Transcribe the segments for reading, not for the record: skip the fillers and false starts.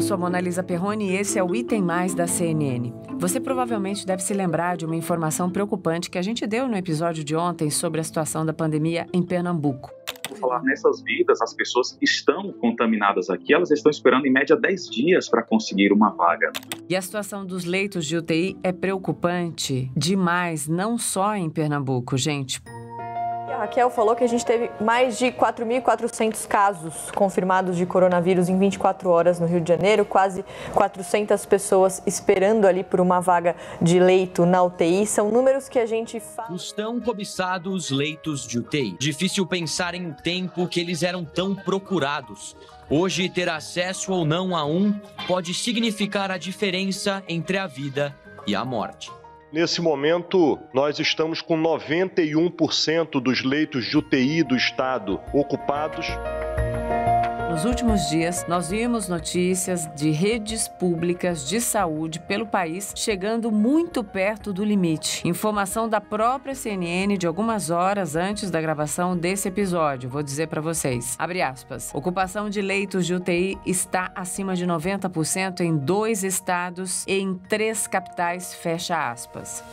Eu sou a Mona Lisa Perrone e esse é o Item Mais da CNN. Você provavelmente deve se lembrar de uma informação preocupante que a gente deu no episódio de ontem sobre a situação da pandemia em Pernambuco. Vou falar nessas vidas, as pessoas que estão contaminadas aqui, elas estão esperando em média 10 dias para conseguir uma vaga. E a situação dos leitos de UTI é preocupante demais, não só em Pernambuco, gente. A Raquel falou que a gente teve mais de 4.400 casos confirmados de coronavírus em 24 horas no Rio de Janeiro, quase 400 pessoas esperando ali por uma vaga de leito na UTI. São números que a gente fala. Os tão cobiçados leitos de UTI. Difícil pensar em um tempo que eles eram tão procurados. Hoje, ter acesso ou não a um pode significar a diferença entre a vida e a morte. Nesse momento, nós estamos com 91% dos leitos de UTI do estado ocupados. Nos últimos dias, nós vimos notícias de redes públicas de saúde pelo país chegando muito perto do limite. Informação da própria CNN de algumas horas antes da gravação desse episódio. Vou dizer para vocês. Abre aspas. Ocupação de leitos de UTI está acima de 90% em 2 estados e em 3 capitais, fecha aspas.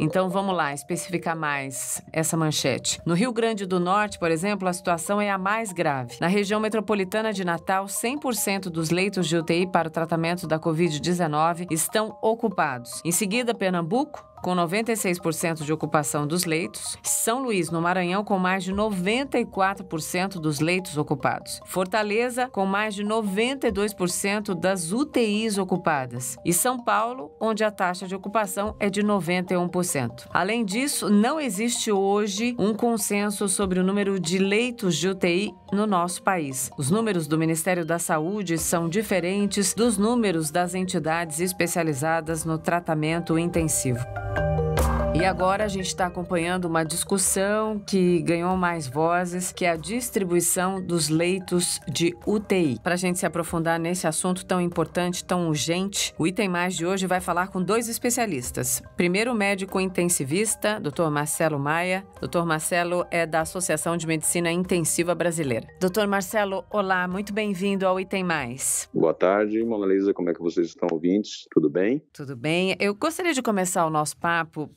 Então, vamos lá, especificar mais essa manchete. No Rio Grande do Norte, por exemplo, a situação é a mais grave. Na região metropolitana de Natal, 100% dos leitos de UTI para o tratamento da Covid-19 estão ocupados. Em seguida, Pernambuco, com 96% de ocupação dos leitos. São Luís, no Maranhão, com mais de 94% dos leitos ocupados. Fortaleza, com mais de 92% das UTIs ocupadas. E São Paulo, onde a taxa de ocupação é de 91%. Além disso, não existe hoje um consenso sobre o número de leitos de UTI no nosso país. Os números do Ministério da Saúde são diferentes dos números das entidades especializadas no tratamento intensivo. E agora a gente está acompanhando uma discussão que ganhou mais vozes, que é a distribuição dos leitos de UTI. Para a gente se aprofundar nesse assunto tão importante, tão urgente, o Item Mais de hoje vai falar com 2 especialistas. Primeiro, o médico intensivista, Dr. Marcelo Maia. Dr. Marcelo é da Associação de Medicina Intensiva Brasileira. Dr. Marcelo, olá, muito bem-vindo ao Item Mais. Boa tarde, Mona Lisa, como é que vocês estão ouvintes? Tudo bem? Tudo bem. Eu gostaria de começar o nosso papo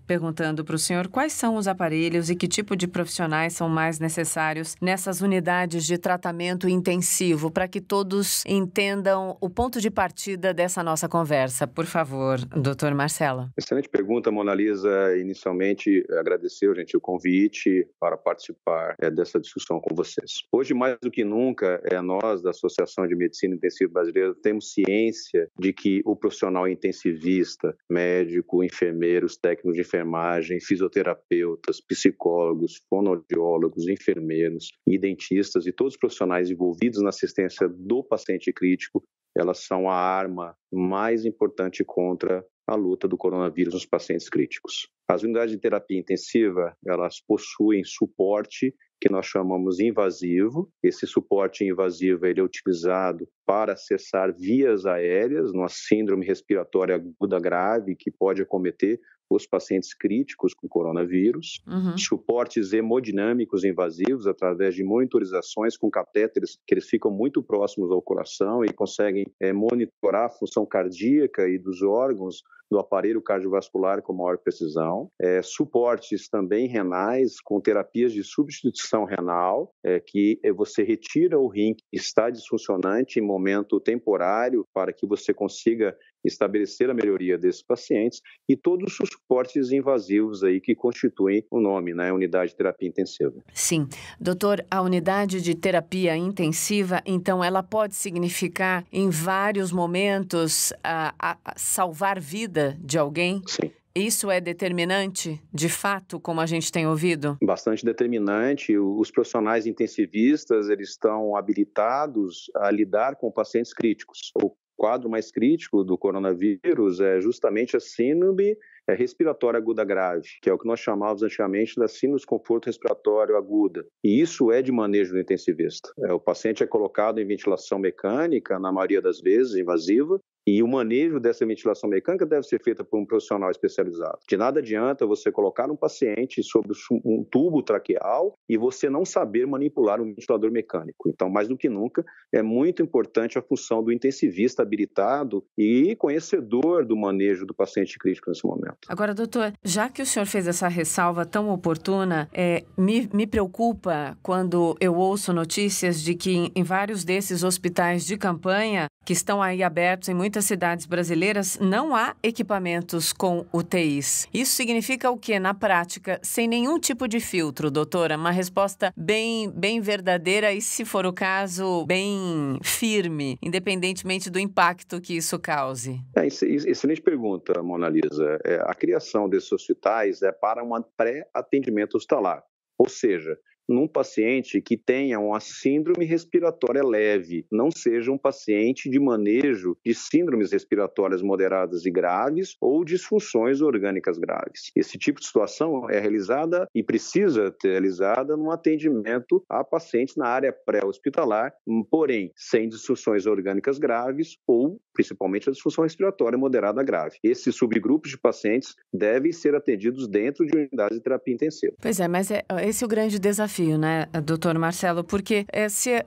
perguntando para o senhor quais são os aparelhos e que tipo de profissionais são mais necessários nessas unidades de tratamento intensivo, para que todos entendam o ponto de partida dessa nossa conversa. Por favor, doutor Marcelo. Excelente pergunta, Mona Lisa. Inicialmente, agradecer, gente, o convite para participar dessa discussão com vocês. Hoje, mais do que nunca, nós da Associação de Medicina Intensiva Brasileira temos ciência de que o profissional intensivista, médico, enfermeiros, técnicos de enfermagem, fisioterapeutas, psicólogos, fonoaudiólogos, enfermeiros e dentistas e todos os profissionais envolvidos na assistência do paciente crítico, elas são a arma mais importante contra a luta do coronavírus nos pacientes críticos. As unidades de terapia intensiva, elas possuem suporte que nós chamamos invasivo. Esse suporte invasivo ele é utilizado para acessar vias aéreas, numa síndrome respiratória aguda grave que pode acometer os pacientes críticos com coronavírus, suportes hemodinâmicos invasivos através de monitorizações com catéteres que eles ficam muito próximos ao coração e conseguem monitorar a função cardíaca e dos órgãos do aparelho cardiovascular com maior precisão, suportes também renais com terapias de substituição renal, que você retira o rim que está disfuncionante em momento temporário para que você consiga estabelecer a melhoria desses pacientes e todos os suportes invasivos aí que constituem o nome, né, unidade de terapia intensiva. Sim. Doutor, a unidade de terapia intensiva, então, ela pode significar em vários momentos a salvar vida de alguém? Sim. Isso é determinante, de fato, como a gente tem ouvido? Bastante determinante. Os profissionais intensivistas, eles estão habilitados a lidar com pacientes críticos. O quadro mais crítico do coronavírus é justamente a síndrome respiratória aguda grave, que é o que nós chamávamos antigamente da síndrome de desconforto respiratório aguda. E isso é de manejo do intensivista. O paciente é colocado em ventilação mecânica, na maioria das vezes invasiva, E o manejo dessa ventilação mecânica deve ser feito por um profissional especializado. De nada adianta você colocar um paciente sobre um tubo traqueal e você não saber manipular um ventilador mecânico. Então, mais do que nunca, é muito importante a função do intensivista habilitado e conhecedor do manejo do paciente crítico nesse momento. Agora, doutor, já que o senhor fez essa ressalva tão oportuna, me preocupa quando eu ouço notícias de que em vários desses hospitais de campanha que estão aí abertos em muitas cidades brasileiras, não há equipamentos com UTIs. Isso significa o quê? Na prática, sem nenhum tipo de filtro, doutora? Uma resposta bem verdadeira e, se for o caso, bem firme, independentemente do impacto que isso cause. Excelente pergunta, Mona Lisa. A criação desses hospitais é para um pré-atendimento hospitalar, ou seja, num paciente que tenha uma síndrome respiratória leve, não seja um paciente de manejo de síndromes respiratórias moderadas e graves ou disfunções orgânicas graves. Esse tipo de situação é realizada e precisa ser realizada num atendimento a pacientes na área pré-hospitalar, porém sem disfunções orgânicas graves ou principalmente a disfunção respiratória moderada grave. Esses subgrupos de pacientes devem ser atendidos dentro de unidades de terapia intensiva. Pois é, mas esse é o grande desafio, né, doutor Marcelo? Porque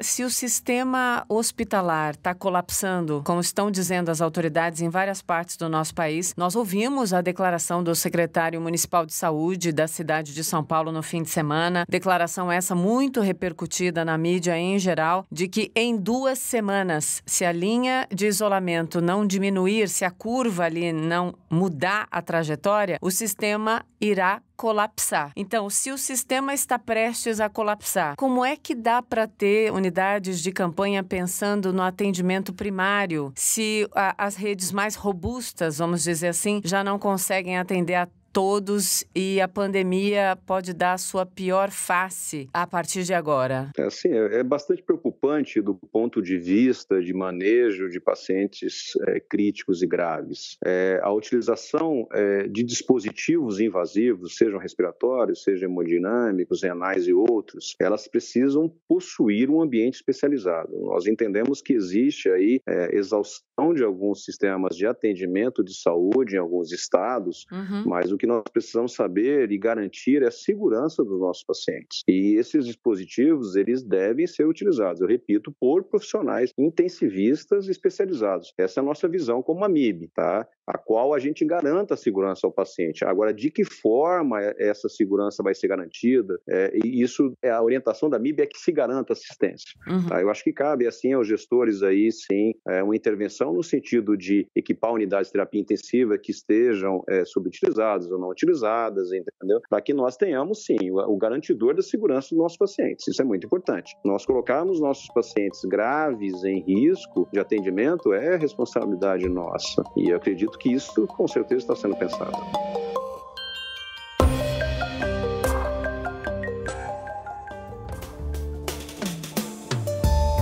se o sistema hospitalar está colapsando, como estão dizendo as autoridades em várias partes do nosso país, nós ouvimos a declaração do secretário municipal de saúde da cidade de São Paulo no fim de semana, declaração essa muito repercutida na mídia em geral, de que em 2 semanas, se a linha de isolamento não diminuir, se a curva ali não mudar a trajetória, o sistema irá colapsar. Então, se o sistema está prestes a colapsar, como é que dá para ter unidades de campanha pensando no atendimento primário, se as redes mais robustas, vamos dizer assim, já não conseguem atender a todos e a pandemia pode dar a sua pior face a partir de agora? É bastante preocupante do ponto de vista de manejo de pacientes críticos e graves. A utilização de dispositivos invasivos, sejam respiratórios, sejam hemodinâmicos, renais e outros, elas precisam possuir um ambiente especializado. Nós entendemos que existe aí exaustão de alguns sistemas de atendimento de saúde em alguns estados, mas o que nós precisamos saber e garantir é a segurança dos nossos pacientes. E esses dispositivos, eles devem ser utilizados, eu repito, por profissionais intensivistas especializados. Essa é a nossa visão como AMIB, tá? A qual a gente garanta a segurança ao paciente. Agora, de que forma essa segurança vai ser garantida? E isso, a orientação da AMIB é que se garanta assistência. Tá? Eu acho que cabe, assim, aos gestores aí, sim, uma intervenção no sentido de equipar unidades de terapia intensiva que estejam subutilizadas ou não utilizadas, entendeu? Para que nós tenhamos, sim, o garantidor da segurança dos nossos pacientes. Isso é muito importante. Nós colocarmos nossos pacientes graves em risco de atendimento é responsabilidade nossa. E eu acredito que isso, com certeza, está sendo pensado.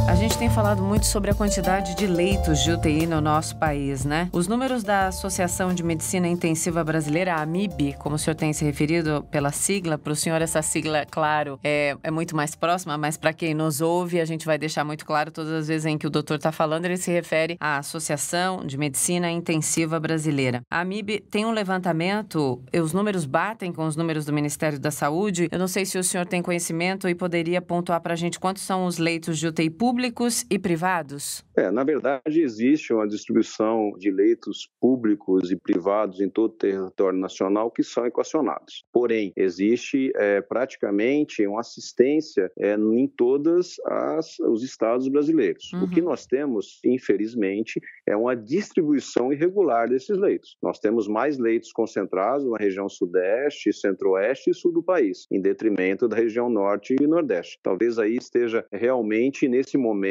A gente tem falado muito sobre a quantidade de leitos de UTI no nosso país, né? Os números da Associação de Medicina Intensiva Brasileira, a AMIB, como o senhor tem se referido pela sigla, para o senhor essa sigla, claro, é muito mais próxima, mas para quem nos ouve, a gente vai deixar muito claro todas as vezes em que o doutor está falando, ele se refere à Associação de Medicina Intensiva Brasileira. A AMIB tem um levantamento, os números batem com os números do Ministério da Saúde. Eu não sei se o senhor tem conhecimento e poderia pontuar para a gente quantos são os leitos de UTI públicos e privados? Na verdade, existe uma distribuição de leitos públicos e privados em todo o território nacional que são equacionados. Porém, existe praticamente uma assistência em todos os estados brasileiros. O que nós temos, infelizmente, é uma distribuição irregular desses leitos. Nós temos mais leitos concentrados na região sudeste, centro-oeste e sul do país, em detrimento da região norte e nordeste. Talvez aí esteja realmente, nesse momento,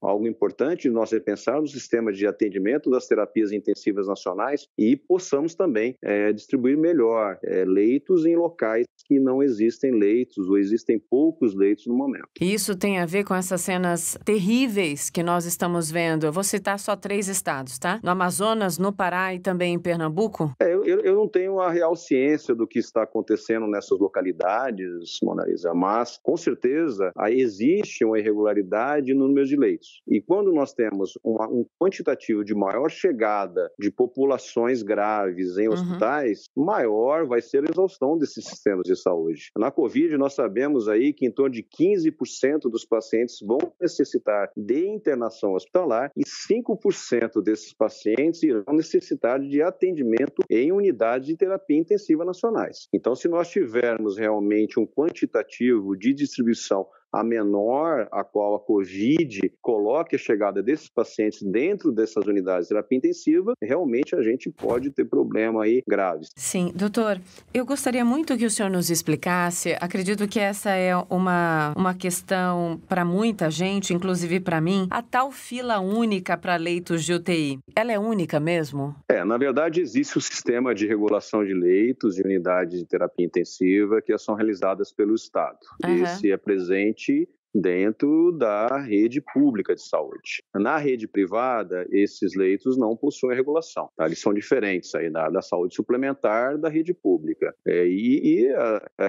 algo importante nós repensarmos o sistema de atendimento das terapias intensivas nacionais e possamos também distribuir melhor leitos em locais que não existem leitos ou existem poucos leitos no momento. E isso tem a ver com essas cenas terríveis que nós estamos vendo. Eu vou citar só 3 estados, tá? No Amazonas, no Pará e também em Pernambuco? Eu não tenho a real ciência do que está acontecendo nessas localidades, Mona Lisa, mas com certeza existe uma irregularidade capacidade no número de leitos. E quando nós temos um quantitativo de maior chegada de populações graves em hospitais, maior vai ser a exaustão desses sistemas de saúde. Na Covid, nós sabemos aí que em torno de 15% dos pacientes vão necessitar de internação hospitalar e 5% desses pacientes irão necessitar de atendimento em unidades de terapia intensiva nacionais. Então, se nós tivermos realmente um quantitativo de distribuição a menor a qual a Covid coloque a chegada desses pacientes dentro dessas unidades de terapia intensiva, realmente a gente pode ter problema aí graves. Sim, doutor, eu gostaria muito que o senhor nos explicasse, acredito que essa é uma questão para muita gente, inclusive para mim, a tal fila única para leitos de UTI, ela é única mesmo? Na verdade existe o sistema de regulação de leitos de unidades de terapia intensiva que são realizadas pelo Estado. Esse é presente dentro da rede pública de saúde. Na rede privada, esses leitos não possuem regulação, tá? Eles são diferentes aí da saúde suplementar da rede pública.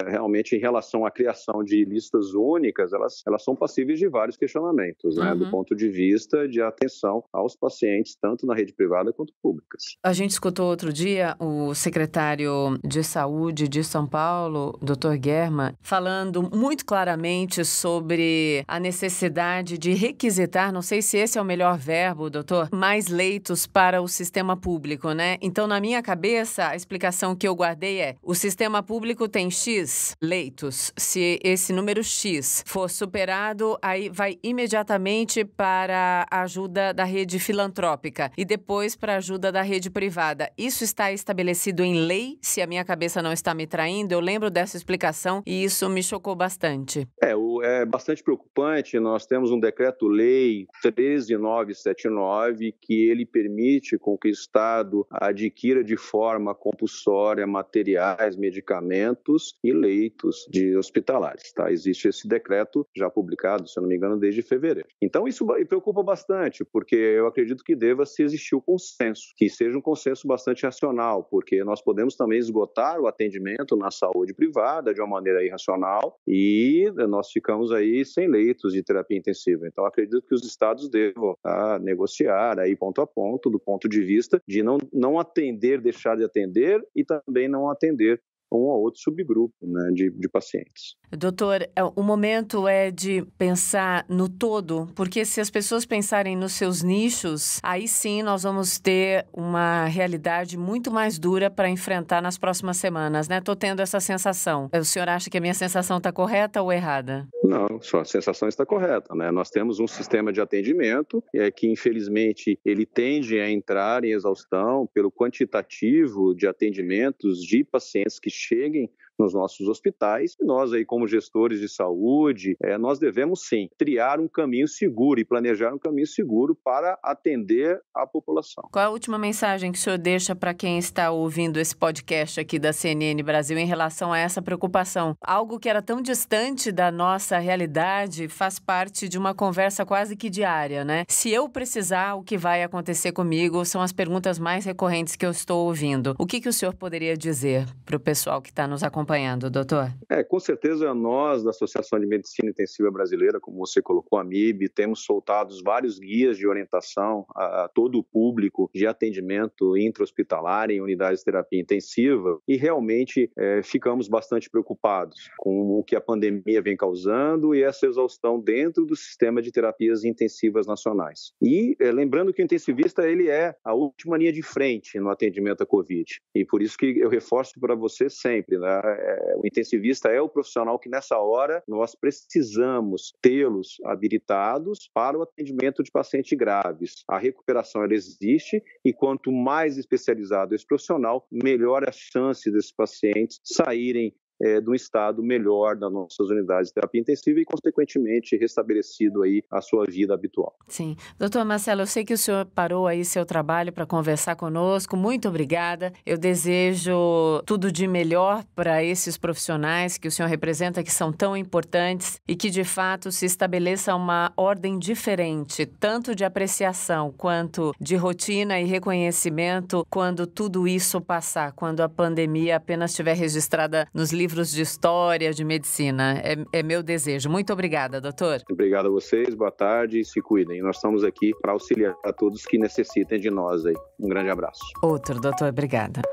Realmente, em relação à criação de listas únicas, elas são passíveis de vários questionamentos, né? Do ponto de vista de atenção aos pacientes, tanto na rede privada quanto públicas. A gente escutou outro dia o secretário de Saúde de São Paulo, Dr. Guerma, falando muito claramente sobre a necessidade de requisitar, não sei se esse é o melhor verbo, doutor, mais leitos para o sistema público, né? Então, na minha cabeça, a explicação que eu guardei é: o sistema público tem X leitos. Se esse número X for superado, aí vai imediatamente para a ajuda da rede filantrópica e depois para a ajuda da rede privada. Isso está estabelecido em lei? Se a minha cabeça não está me traindo, eu lembro dessa explicação e isso me chocou bastante. É bastante preocupante. Nós temos um decreto-lei 13979 que ele permite com que o Estado adquira de forma compulsória materiais, medicamentos e leitos de hospitalares, tá? Existe esse decreto já publicado, se eu não me engano, desde fevereiro. Então isso preocupa bastante, porque eu acredito que deva se existir o consenso, que seja um consenso bastante racional, porque nós podemos também esgotar o atendimento na saúde privada de uma maneira irracional e nós ficamos aí sem leitos de terapia intensiva. Então, acredito que os estados devam negociar aí ponto a ponto, do ponto de vista de não atender, deixar de atender e também não atender um ou outro subgrupo, né, de pacientes. Doutor, o momento é de pensar no todo, porque se as pessoas pensarem nos seus nichos, aí sim nós vamos ter uma realidade muito mais dura para enfrentar nas próximas semanas, né? Estou tendo essa sensação. O senhor acha que a minha sensação está correta ou errada? Não, sua sensação está correta, né? Nós temos um sistema de atendimento que, infelizmente, ele tende a entrar em exaustão pelo quantitativo de atendimentos de pacientes que cheguem nos nossos hospitais. E nós aí, como gestores de saúde, nós devemos sim triar um caminho seguro e planejar um caminho seguro para atender a população. Qual a última mensagem que o senhor deixa para quem está ouvindo esse podcast aqui da CNN Brasil em relação a essa preocupação? Algo que era tão distante da nossa realidade faz parte de uma conversa quase que diária, né? Se eu precisar, o que vai acontecer comigo são as perguntas mais recorrentes que eu estou ouvindo. O que o senhor poderia dizer para o pessoal que está nos acompanhando, doutor? Com certeza nós, da Associação de Medicina Intensiva Brasileira, como você colocou, a MIB, temos soltado vários guias de orientação a todo o público de atendimento intra-hospitalar em unidades de terapia intensiva e realmente ficamos bastante preocupados com o que a pandemia vem causando e essa exaustão dentro do sistema de terapias intensivas nacionais. E lembrando que o intensivista ele é a última linha de frente no atendimento à Covid e por isso que eu reforço para você sempre, né? O intensivista é o profissional que nessa hora nós precisamos tê-los habilitados para o atendimento de pacientes graves. A recuperação ela existe e quanto mais especializado esse profissional, melhor a chance desses pacientes saírem de um estado melhor das nossas unidades de terapia intensiva e, consequentemente, restabelecido aí a sua vida habitual. Sim. Doutor Marcelo, eu sei que o senhor parou aí seu trabalho para conversar conosco. Muito obrigada. Eu desejo tudo de melhor para esses profissionais que o senhor representa, que são tão importantes e que, de fato, se estabeleça uma ordem diferente, tanto de apreciação quanto de rotina e reconhecimento quando tudo isso passar, quando a pandemia apenas estiver registrada nos livros livros de história, de medicina. É meu desejo. Muito obrigada, doutor. Obrigado a vocês, boa tarde e se cuidem. Nós estamos aqui para auxiliar a todos que necessitem de nós aí. Um grande abraço. Outro, doutor, obrigada.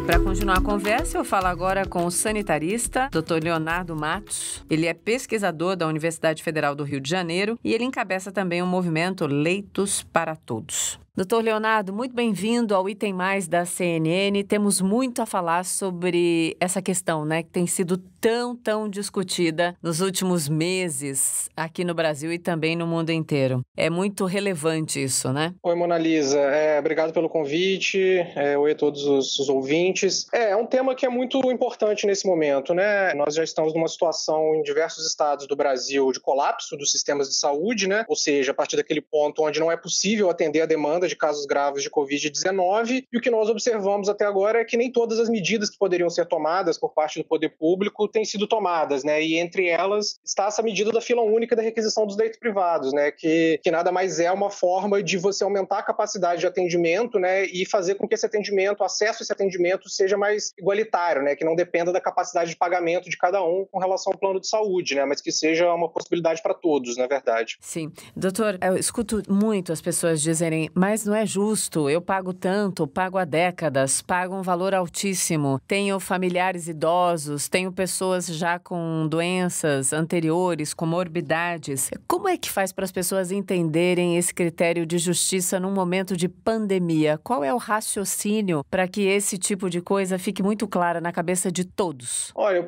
Para continuar a conversa, eu falo agora com o sanitarista, Dr. Leonardo Matos. Ele é pesquisador da Universidade Federal do Rio de Janeiro e ele encabeça também o movimento Leitos para Todos. Doutor Leonardo, muito bem-vindo ao Item Mais da CNN. Temos muito a falar sobre essa questão, né, que tem sido tão discutida nos últimos meses aqui no Brasil e também no mundo inteiro. É muito relevante isso, né? Oi, Mona Lisa. Obrigado pelo convite. Oi a todos os ouvintes. É um tema que é muito importante nesse momento, né? Nós já estamos numa situação em diversos estados do Brasil de colapso dos sistemas de saúde, né? Ou seja, a partir daquele ponto onde não é possível atender a demanda de casos graves de Covid-19, e o que nós observamos até agora é que nem todas as medidas que poderiam ser tomadas por parte do poder público têm sido tomadas, né? E entre elas está essa medida da fila única da requisição dos leitos privados, né? Que nada mais é uma forma de você aumentar a capacidade de atendimento, né? E fazer com que esse atendimento, o acesso a esse atendimento seja mais igualitário, né? Que não dependa da capacidade de pagamento de cada um com relação ao plano de saúde, né? Mas que seja uma possibilidade para todos, na verdade. Sim. Doutor, eu escuto muito as pessoas dizerem, mas não é justo, eu pago tanto, pago há décadas, pago um valor altíssimo, tenho familiares idosos, tenho pessoas já com doenças anteriores, comorbidades. Como é que faz para as pessoas entenderem esse critério de justiça num momento de pandemia? Qual é o raciocínio para que esse tipo de coisa fique muito clara na cabeça de todos? Olha, a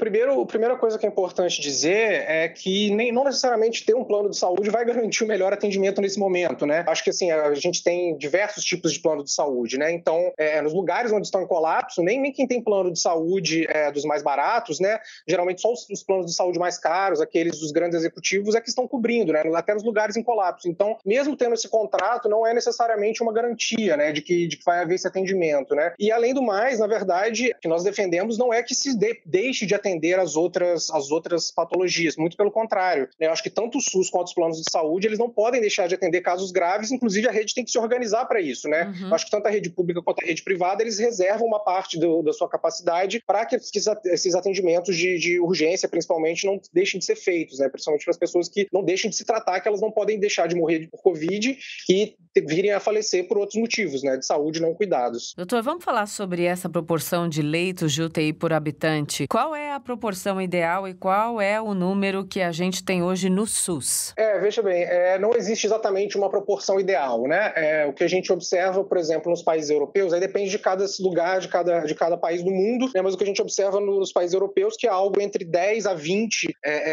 primeira coisa que é importante dizer é que não necessariamente ter um plano de saúde vai garantir o melhor atendimento nesse momento, né? Acho que assim, a gente tem diversos tipos de plano de saúde, né? Então, nos lugares onde estão em colapso, nem quem tem plano de saúde dos mais baratos, né? Geralmente só os planos de saúde mais caros, aqueles dos grandes executivos, é que estão cobrindo, né? Até nos lugares em colapso. Então, mesmo tendo esse contrato, não é necessariamente uma garantia, né? De que vai haver esse atendimento, né? E além do mais, na verdade, o que nós defendemos não é que se deixe de atender as outras patologias, muito pelo contrário, né? Eu acho que tanto o SUS quanto os planos de saúde, eles não podem deixar de atender casos graves, inclusive a rede tem que se organizar para isso, né? Eu acho que tanto a rede pública quanto a rede privada, eles reservam uma parte da sua capacidade para que esses atendimentos de urgência, principalmente, não deixem de ser feitos, né? Principalmente para as pessoas que não deixem de se tratar, que elas não podem deixar de morrer por Covid e virem a falecer por outros motivos, né? De saúde não cuidados. Doutor, vamos falar sobre essa proporção de leitos de UTI por habitante. Qual é a proporção ideal e qual é o número que a gente tem hoje no SUS? Veja bem, não existe exatamente uma proporção ideal, né? O que a gente observa, por exemplo, nos países europeus, aí depende de cada lugar, de cada país do mundo, né? Mas o que a gente observa nos países europeus que é algo entre 10 a 20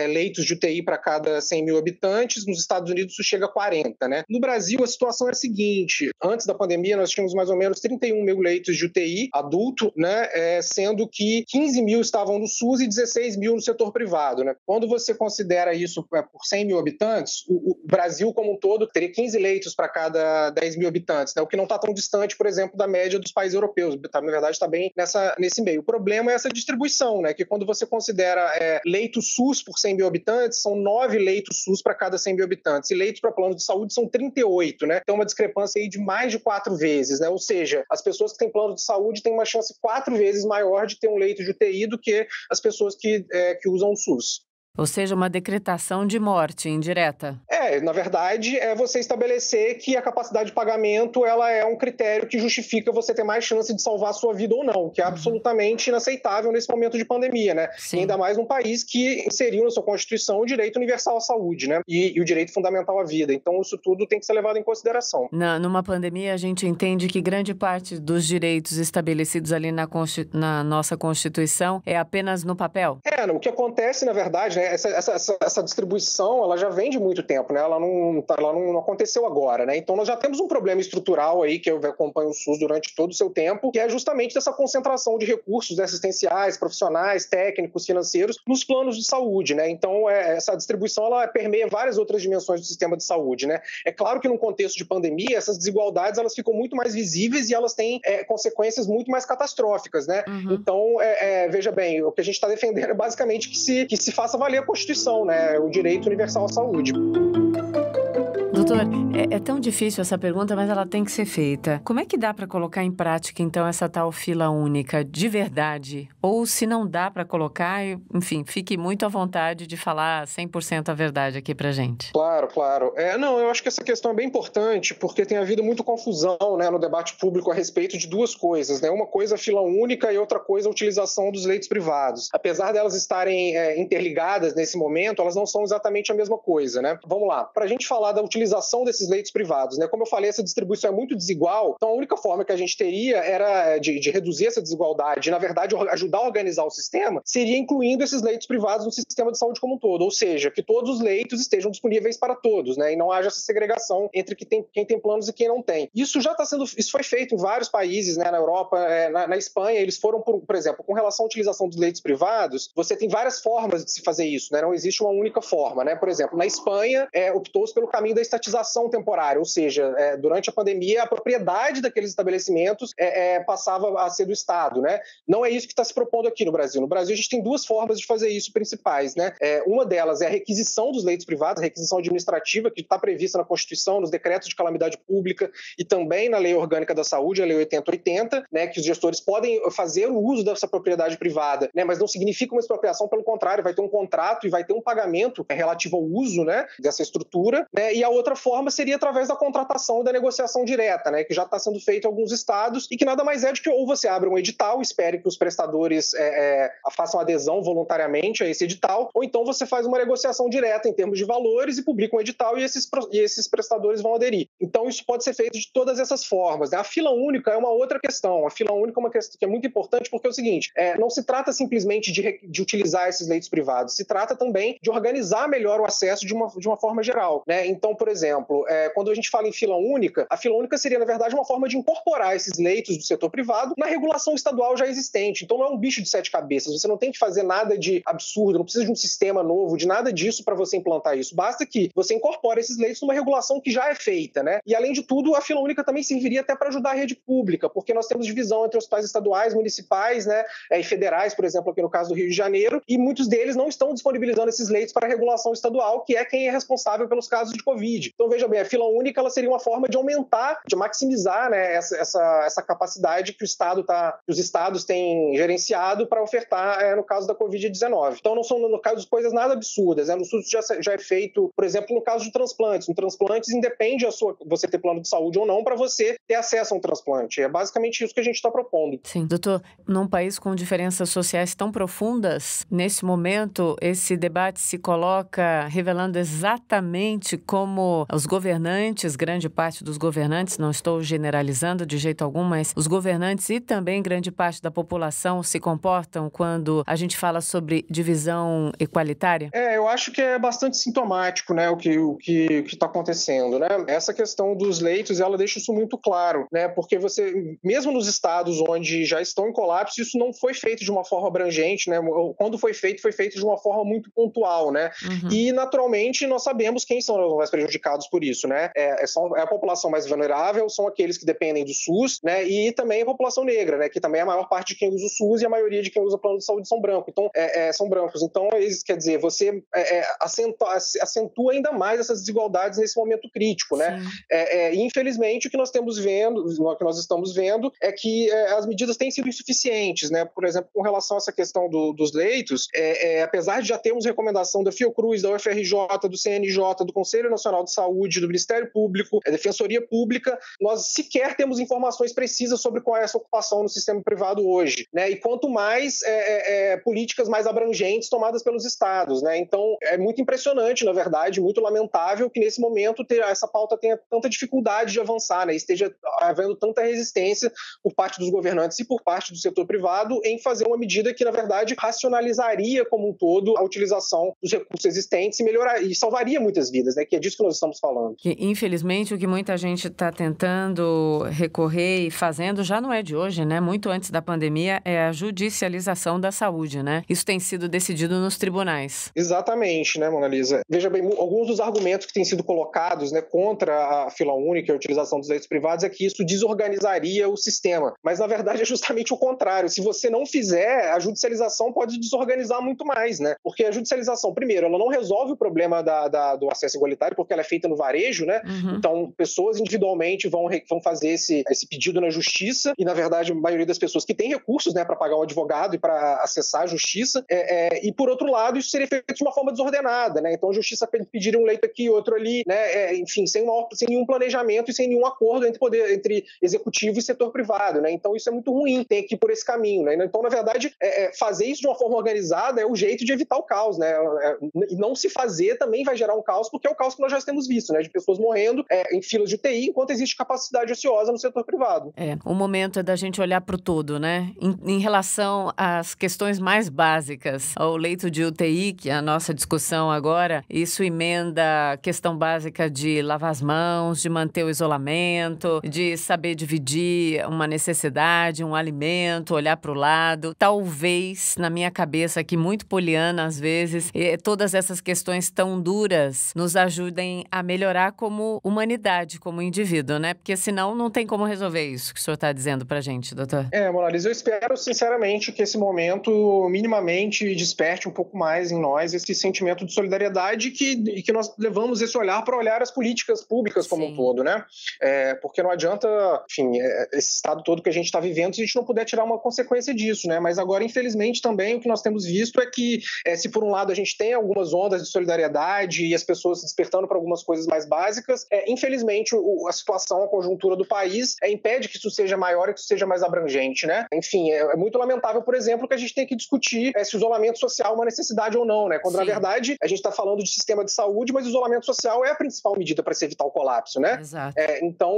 leitos de UTI para cada 100 mil habitantes, nos Estados Unidos isso chega a 40, né? No Brasil a situação é a seguinte, antes da pandemia nós tínhamos mais ou menos 31 mil leitos de UTI adulto, né? Sendo que 15 mil estavam no SUS e 16 mil no setor privado, né? Quando você considera isso por 100 mil habitantes, o Brasil como um todo teria 15 leitos para cada 10 mil habitantes, né? O que não está tão distante, por exemplo, da média dos países europeus. Na verdade, está bem nesse meio. O problema é essa distribuição, né? Que quando você considera leitos SUS por 100 mil habitantes, são 9 leitos SUS para cada 100 mil habitantes. E leitos para plano de saúde são 38, né? Tem uma discrepância aí de mais de 4 vezes, né? Ou seja, as pessoas que têm plano de saúde têm uma chance 4 vezes maior de ter um leito de UTI do que as pessoas que usam o SUS. Ou seja, uma decretação de morte indireta. Na verdade, é você estabelecer que a capacidade de pagamento ela é um critério que justifica você ter mais chance de salvar a sua vida ou não, que é absolutamente inaceitável nesse momento de pandemia, né? E ainda mais num país que inseriu na sua Constituição o direito universal à saúde, né? E o direito fundamental à vida. Então, isso tudo tem que ser levado em consideração. Numa pandemia, a gente entende que grande parte dos direitos estabelecidos ali na nossa Constituição é apenas no papel? O que acontece, na verdade, né? Essa distribuição, ela já vem de muito tempo, né? Ela não aconteceu agora, né? Então, nós já temos um problema estrutural aí, que eu acompanho o SUS durante todo o seu tempo, que é justamente dessa concentração de recursos assistenciais, profissionais, técnicos, financeiros, nos planos de saúde, né? Então, essa distribuição, ela permeia várias outras dimensões do sistema de saúde, né? É claro que num contexto de pandemia, essas desigualdades, elas ficam muito mais visíveis e elas têm consequências muito mais catastróficas, né? Então, veja bem, o que a gente está defendendo é basicamente que se faça valer a Constituição, né? O direito universal à saúde. Doutor Doutor, é tão difícil essa pergunta, mas ela tem que ser feita. Como é que dá para colocar em prática, então, essa tal fila única de verdade? Ou se não dá para colocar, enfim, fique muito à vontade de falar 100% a verdade aqui pra gente. Claro. Não, eu acho que essa questão é bem importante, porque tem havido muita confusão, né, no debate público a respeito de duas coisas, né? Uma coisa a fila única e outra coisa a utilização dos leitos privados. Apesar delas estarem interligadas nesse momento, elas não são exatamente a mesma coisa, né? Vamos lá. Para a gente falar da utilização desses leitos privados, né? Como eu falei, essa distribuição é muito desigual, então a única forma que a gente teria era de reduzir essa desigualdade e, na verdade, ajudar a organizar o sistema, seria incluindo esses leitos privados no sistema de saúde como um todo, ou seja, que todos os leitos estejam disponíveis para todos, né? E não haja essa segregação entre quem tem planos e quem não tem. Isso foi feito em vários países, né? Na Europa, na Espanha, eles foram, por exemplo, com relação à utilização dos leitos privados, você tem várias formas de se fazer isso, né? Não existe uma única forma, né? Por exemplo, na Espanha, optou-se pelo caminho da estatização temporária, ou seja, durante a pandemia, a propriedade daqueles estabelecimentos passava a ser do Estado, né? Não é isso que está se propondo aqui no Brasil. No Brasil, a gente tem duas formas de fazer isso principais, né? Uma delas é a requisição dos leitos privados, a requisição administrativa, que está prevista na Constituição, nos decretos de calamidade pública e também na Lei Orgânica da Saúde, a Lei 8080, né? Que os gestores podem fazer o uso dessa propriedade privada, né? Mas não significa uma expropriação, pelo contrário, vai ter um contrato e vai ter um pagamento relativo ao uso, né, dessa estrutura, né? E a outra forma seria através da contratação e da negociação direta, né, que já está sendo feito em alguns estados e que nada mais é do que ou você abre um edital, espere que os prestadores façam adesão voluntariamente a esse edital, ou então você faz uma negociação direta em termos de valores e publica um edital e esses prestadores vão aderir. Então isso pode ser feito de todas essas formas, né? A fila única é uma outra questão. A fila única é uma questão que é muito importante porque é o seguinte, não se trata simplesmente de utilizar esses leitos privados, se trata também de organizar melhor o acesso de uma forma geral, né? Então, por exemplo, quando a gente fala em fila única, a fila única seria, na verdade, uma forma de incorporar esses leitos do setor privado na regulação estadual já existente. Então, não é um bicho de 7 cabeças, você não tem que fazer nada de absurdo, não precisa de um sistema novo, de nada disso para você implantar isso. Basta que você incorpore esses leitos numa regulação que já é feita, né? E, além de tudo, a fila única também serviria até para ajudar a rede pública, porque nós temos divisão entre hospitais estaduais, municipais, né, e federais, por exemplo, aqui no caso do Rio de Janeiro, e muitos deles não estão disponibilizando esses leitos para a regulação estadual, que é quem é responsável pelos casos de Covid. Então, veja bem, a fila única ela seria uma forma de aumentar, de maximizar, né, essa capacidade que os estados têm gerenciado para ofertar no caso da Covid-19. Então, não são, no caso de coisas nada absurdas. No SUS já é feito, por exemplo, no caso de transplantes. No transplantes, independe você ter plano de saúde ou não para você ter acesso a um transplante. É basicamente isso que a gente está propondo. Sim, doutor, num país com diferenças sociais tão profundas, nesse momento, esse debate se coloca revelando exatamente como os governantes, grande parte dos governantes, não estou generalizando de jeito algum, mas os governantes e também grande parte da população se comportam quando a gente fala sobre divisão equalitária? Eu acho que é bastante sintomático, né, o que está acontecendo, né? Essa questão dos leitos, ela deixa isso muito claro, né? Porque você, mesmo nos estados onde já estão em colapso, isso não foi feito de uma forma abrangente, né? Quando foi feito de uma forma muito pontual, né? Uhum. E, naturalmente, nós sabemos quem são os mais prejudicados por isso, né? É a população mais vulnerável, são aqueles que dependem do SUS, né? E também a população negra, né? Que também é a maior parte de quem usa o SUS e a maioria de quem usa o plano de saúde são brancos. Então, são brancos. Então, isso quer dizer, você acentua ainda mais essas desigualdades nesse momento crítico, né? E, infelizmente, o que nós estamos vendo é que as medidas têm sido insuficientes, né? Por exemplo, com relação a essa questão dos leitos, apesar de já termos recomendação da Fiocruz, da UFRJ, do CNJ, do Conselho Nacional de Saúde, do Ministério Público, da Defensoria Pública, nós sequer temos informações precisas sobre qual é essa ocupação no sistema privado hoje, né? E quanto mais políticas mais abrangentes tomadas pelos estados, né? Então, é muito impressionante, na verdade, muito lamentável que nesse momento essa pauta tenha tanta dificuldade de avançar, né? Esteja havendo tanta resistência por parte dos governantes e por parte do setor privado em fazer uma medida que, na verdade, racionalizaria como um todo a utilização dos recursos existentes e salvaria muitas vidas, né? Que é disso que nós estamos falando. Que, infelizmente, o que muita gente está tentando recorrer e fazendo já não é de hoje, né? Muito antes da pandemia, é a judicialização da saúde, né? Isso tem sido decidido nos tribunais. Exatamente, né, Mona Lisa? Veja bem, alguns dos argumentos que têm sido colocados, né, contra a fila única e a utilização dos leitos privados é que isso desorganizaria o sistema. Mas, na verdade, é justamente o contrário. Se você não fizer, a judicialização pode desorganizar muito mais, né? Porque a judicialização, primeiro, ela não resolve o problema do acesso igualitário, porque ela é feita feita no varejo, né? Então, pessoas individualmente vão fazer esse pedido na justiça e, na verdade, a maioria das pessoas que tem recursos, né, para pagar um advogado e para acessar a justiça. E, por outro lado, isso seria feito de uma forma desordenada, né? Então, a justiça pediria um leito aqui, outro ali, né? Enfim, sem nenhum planejamento e sem nenhum acordo entre executivo e setor privado, né? Então, isso é muito ruim, tem que ir por esse caminho, né? Então, na verdade, fazer isso de uma forma organizada é o jeito de evitar o caos, né? E não se fazer também vai gerar um caos, porque é o caos que nós já temos visto, né? De pessoas morrendo em filas de UTI, enquanto existe capacidade ociosa no setor privado. O momento é da gente olhar para o todo, né? Em relação às questões mais básicas, ao leito de UTI, que é a nossa discussão agora, isso emenda a questão básica de lavar as mãos, de manter o isolamento, de saber dividir uma necessidade, um alimento, olhar para o lado. Talvez, na minha cabeça aqui, muito poliana às vezes, todas essas questões tão duras nos ajudem a melhorar como humanidade, como indivíduo, né? Porque senão não tem como resolver isso que o senhor está dizendo pra gente, doutor. Mona Lisa, eu espero sinceramente que esse momento minimamente desperte um pouco mais em nós esse sentimento de solidariedade e que nós levamos esse olhar para olhar as políticas públicas como um todo, né? Porque não adianta, enfim, esse estado todo que a gente está vivendo se a gente não puder tirar uma consequência disso, né? Mas agora, infelizmente, também o que nós temos visto é que, se por um lado a gente tem algumas ondas de solidariedade e as pessoas se despertando para algumas coisas mais básicas, infelizmente a situação, a conjuntura do país impede que isso seja maior e que isso seja mais abrangente, né? Enfim, é muito lamentável, por exemplo, que a gente tem que discutir se o isolamento social é uma necessidade ou não, né? Quando, na verdade, a gente está falando de sistema de saúde, mas o isolamento social é a principal medida para se evitar o colapso, né? Exato. Então,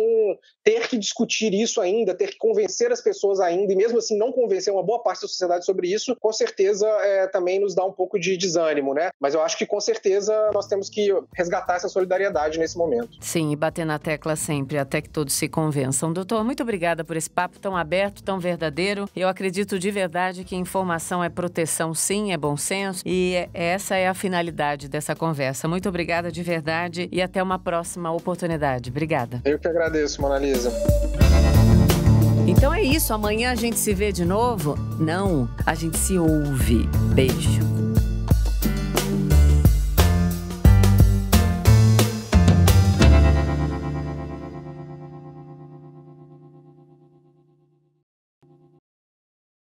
ter que discutir isso ainda, ter que convencer as pessoas ainda, e mesmo assim não convencer uma boa parte da sociedade sobre isso, com certeza também nos dá um pouco de desânimo, né? Mas eu acho que, com certeza, nós temos que resgatar essa solidariedade nesse momento. Sim, e bater na tecla sempre, até que todos se convençam. Doutor, muito obrigada por esse papo tão aberto, tão verdadeiro. Eu acredito de verdade que informação é proteção, sim, é bom senso, e essa é a finalidade dessa conversa. Muito obrigada de verdade e até uma próxima oportunidade. Obrigada. Eu que agradeço, Mona Lisa. Então é isso, amanhã a gente se vê de novo? Não, a gente se ouve. Beijo.